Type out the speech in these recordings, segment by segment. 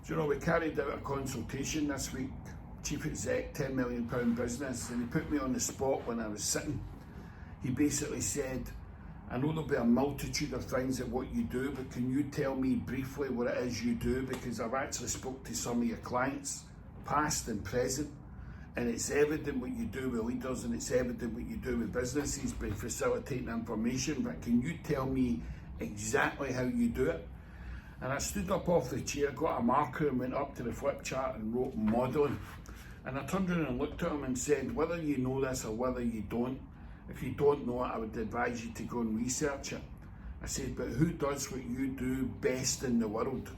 Do you know, we carried out a consultation this week, chief exec, £10 million business, and he put me on the spot when I was sitting. He basically said, I know there'll be a multitude of things at what you do, but can you tell me briefly what it is you do? Because I've actually spoke to some of your clients, past and present, and it's evident what you do with leaders and it's evident what you do with businesses by facilitating information, but can you tell me exactly how you do it? And I stood up off the chair, got a marker and went up to the flip chart and wrote modelling. And I turned around and looked at him and said, whether you know this or whether you don't, if you don't know it, I would advise you to go and research it. I said, but who does what you do best in the world?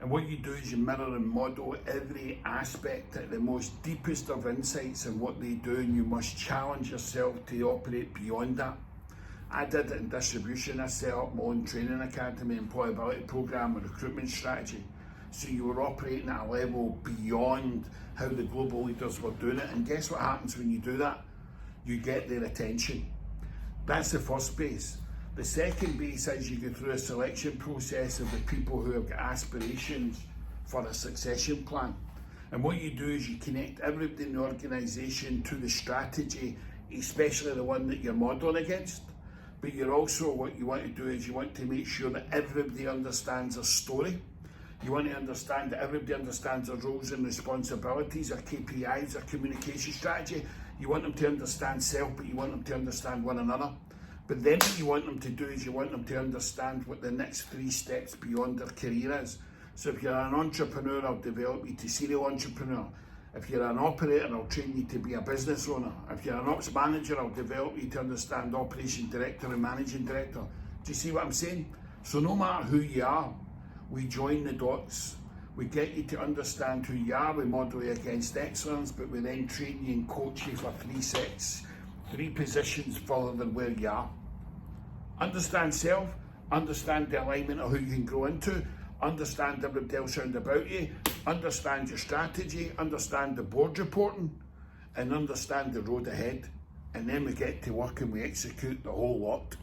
And what you do is you mirror and model every aspect at the most deepest of insights in what they do, and you must challenge yourself to operate beyond that. I did it in distribution. I set up my own training academy, employability program, and recruitment strategy. So you were operating at a level beyond how the global leaders were doing it. And guess what happens when you do that? You get their attention. That's the first base. The second base is you go through a selection process of the people who have got aspirations for a succession plan. And what you do is you connect everybody in the organisation to the strategy, especially the one that you're modelling against. But you're also, what you want to do is you want to make sure that everybody understands their story. You want to understand that everybody understands their roles and responsibilities, their KPIs, their communication strategy. You want them to understand self, but you want them to understand one another. But then what you want them to do is you want them to understand what the next 3 steps beyond their career is. So if you're an entrepreneur, I'll develop you to serial entrepreneur. If you're an operator, I'll train you to be a business owner. If you're an ops manager, I'll develop you to understand operation director and managing director. Do you see what I'm saying? So no matter who you are, we join the dots. We get you to understand who you are, we model you against excellence, but we then train you and coach you for 3 sets, 3 positions further than where you are. Understand self, understand the alignment of who you can grow into, understand everybody else around about you, understand your strategy, understand the board reporting, and understand the road ahead. And then we get to work and we execute the whole lot.